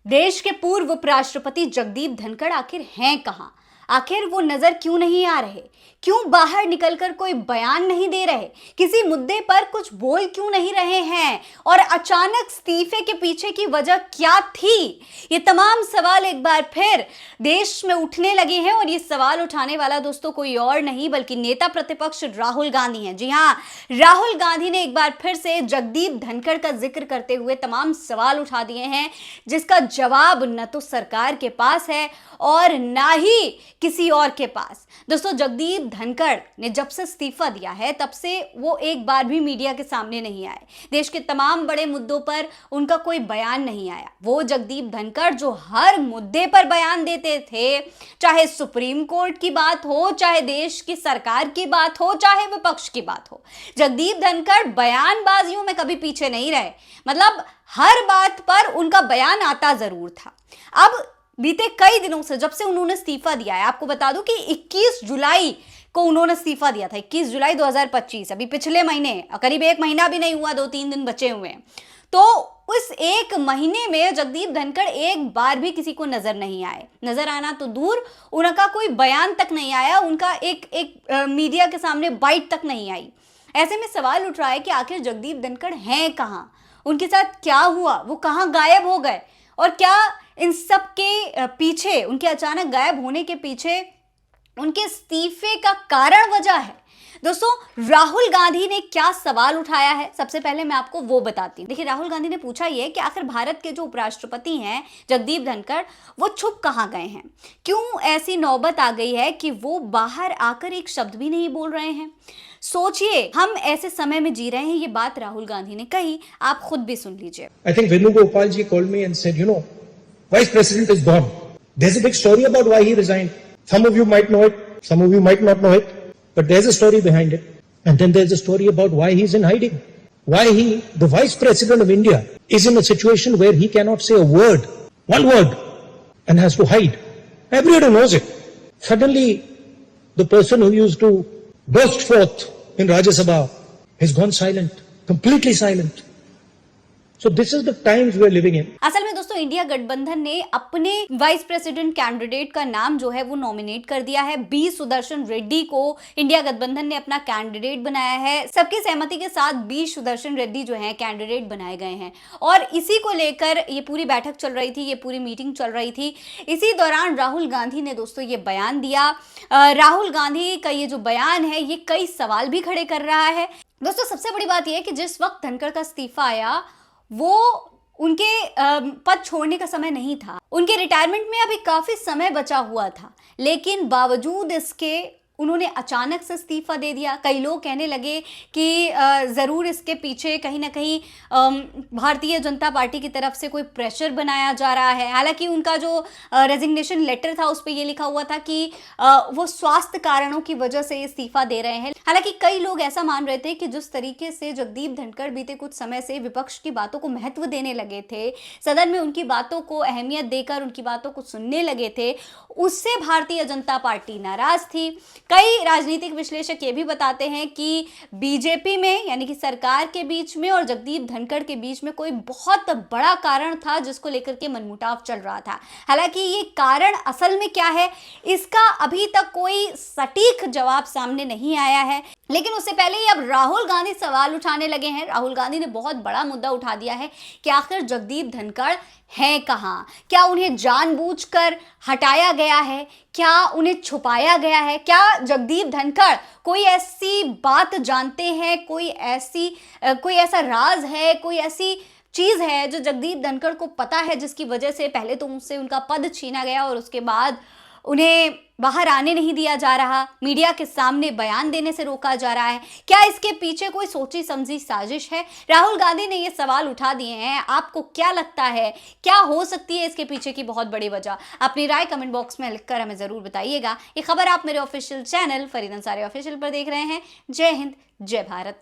देश के पूर्व उपराष्ट्रपति जगदीप धनखड़ आखिर हैं कहां? आखिर वो नजर क्यों नहीं आ रहे? क्यों बाहर निकलकर कोई बयान नहीं दे रहे? किसी मुद्दे पर कुछ बोल क्यों नहीं रहे हैं? और अचानक इस्तीफे के पीछे की वजह क्या थी? ये तमाम सवाल एक बार फिर देश में उठने लगे हैं और ये सवाल उठाने वाला दोस्तों कोई और नहीं बल्कि नेता प्रतिपक्ष राहुल गांधी हैं। जी हां, राहुल गांधी ने एक बार फिर से जगदीप धनखड़ का जिक्र करते हुए तमाम सवाल उठा दिए हैं, जिसका जवाब न तो सरकार के पास है और ना ही किसी और के पास। दोस्तों, जगदीप धनखड़ ने जब से इस्तीफा दिया है तब से वो एक बार भी मीडिया के सामने नहीं आए। देश के तमाम बड़े मुद्दों पर उनका कोई बयान नहीं आया। वो जगदीप धनखड़ जो हर मुद्दे पर बयान देते थे, चाहे सुप्रीम कोर्ट की बात हो, चाहे देश की सरकार की बात हो, चाहे विपक्ष की बात हो, जगदीप धनखड़ बयानबाजियों में कभी पीछे नहीं रहे। मतलब हर बात पर उनका बयान आता जरूर था। अब बीते कई दिनों से जब से उन्होंने इस्तीफा दिया है, आपको बता दूं कि 21 जुलाई को उन्होंने इस्तीफा दिया था। 21 जुलाई 2025, अभी पिछले महीने, करीब एक महीना भी नहीं हुआ, 2-3 दिन बचे हुए हैं। तो उस एक महीने में जगदीप धनखड़ एक बार भी किसी को नजर नहीं आए। नजर आना तो दूर, उनका कोई बयान तक नहीं आया, उनका एक मीडिया के सामने बाइट तक नहीं आई। ऐसे में सवाल उठ रहा है कि आखिर जगदीप धनखड़ हैं कहां? उनके साथ क्या हुआ? वो कहां गायब हो गए? और क्या इन सब के पीछे, उनके अचानक गायब होने के पीछे उनके इस्तीफे का कारण वजह है? दोस्तों, राहुल गांधी ने क्या सवाल उठाया है, सबसे पहले मैं आपको वो बताती हूँ। देखिए, राहुल गांधी ने पूछा ये कि आखिर भारत के जो उपराष्ट्रपति हैं जगदीप धनखड़, वो छुप कहाँ गए हैं? क्यों ऐसी नौबत आ गई है कि वो बाहर आकर एक शब्द भी नहीं बोल रहे हैं? सोचिए, हम ऐसे समय में जी रहे हैं। ये बात राहुल गांधी ने कही, आप खुद भी सुन लीजिए। I think Venugopal ji called me and said, Vice President is gone. There's a big story about why he resigned. Some of you might know it, some of you might not know it, but there's a story behind it. And then there's a story about why he's in hiding. Why the Vice President of India, is in a situation where he cannot say a word, one word, and has to hide. Everybody knows it. Suddenly, the person who used to burst forth in Rajya Sabha has gone silent, completely silent. So this is the times we are living in. असल में दोस्तों, India गठबंधन ने अपने vice president candidate का नाम जो है वो नॉमिनेट कर दिया है। बी सुदर्शन रेड्डी को इंडिया गठबंधन ने अपना कैंडिडेट बनाया है। सबकी सहमति के साथ बी सुदर्शन रेड्डी जो है कैंडिडेट बनाए गए हैं और इसी को लेकर ये पूरी बैठक चल रही थी, ये पूरी मीटिंग चल रही थी। इसी दौरान राहुल गांधी ने दोस्तों ये बयान दिया। राहुल गांधी का ये जो बयान है ये कई सवाल भी खड़े कर रहा है। दोस्तों, सबसे बड़ी बात यह है कि जिस वक्त धनखड़ का इस्तीफा आया वो उनके पद छोड़ने का समय नहीं था। उनके रिटायरमेंट में अभी काफी समय बचा हुआ था, लेकिन बावजूद इसके उन्होंने अचानक से इस्तीफा दे दिया। कई लोग कहने लगे कि ज़रूर इसके पीछे कहीं ना कहीं भारतीय जनता पार्टी की तरफ से कोई प्रेशर बनाया जा रहा है। हालांकि उनका जो रेजिग्नेशन लेटर था उस पर यह लिखा हुआ था कि वो स्वास्थ्य कारणों की वजह से इस्तीफा दे रहे हैं। हालांकि कई लोग ऐसा मान रहे थे कि जिस तरीके से जगदीप धनखड़ बीते कुछ समय से विपक्ष की बातों को महत्व देने लगे थे, सदन में उनकी बातों को अहमियत देकर उनकी बातों को सुनने लगे थे, उससे भारतीय जनता पार्टी नाराज थी। कई राजनीतिक विश्लेषक ये भी बताते हैं कि बीजेपी में यानी कि सरकार के बीच में और जगदीप धनखड़ के बीच में कोई बहुत बड़ा कारण था जिसको लेकर के मनमुटाव चल रहा था। हालांकि ये कारण असल में क्या है, इसका अभी तक कोई सटीक जवाब सामने नहीं आया है। लेकिन उससे पहले ही अब राहुल गांधी सवाल उठाने लगे हैं। राहुल गांधी ने बहुत बड़ा मुद्दा उठा दिया है कि आखिर जगदीप धनखड़ हैं कहाँ? क्या उन्हें जानबूझकर हटाया गया है? क्या उन्हें छुपाया गया है? क्या जगदीप धनखड़ कोई ऐसी बात जानते हैं, कोई ऐसा राज है, कोई ऐसी चीज है जो जगदीप धनखड़ को पता है, जिसकी वजह से पहले तो उनसे उनका पद छीना गया और उसके बाद उन्हें बाहर आने नहीं दिया जा रहा, मीडिया के सामने बयान देने से रोका जा रहा है? क्या इसके पीछे कोई सोची समझी साजिश है? राहुल गांधी ने ये सवाल उठा दिए हैं। आपको क्या लगता है, क्या हो सकती है इसके पीछे की बहुत बड़ी वजह? अपनी राय कमेंट बॉक्स में लिखकर हमें जरूर बताइएगा। ये खबर आप मेरे official channel Farid Ansari official पर देख रहे हैं। जय हिंद, जय भारत।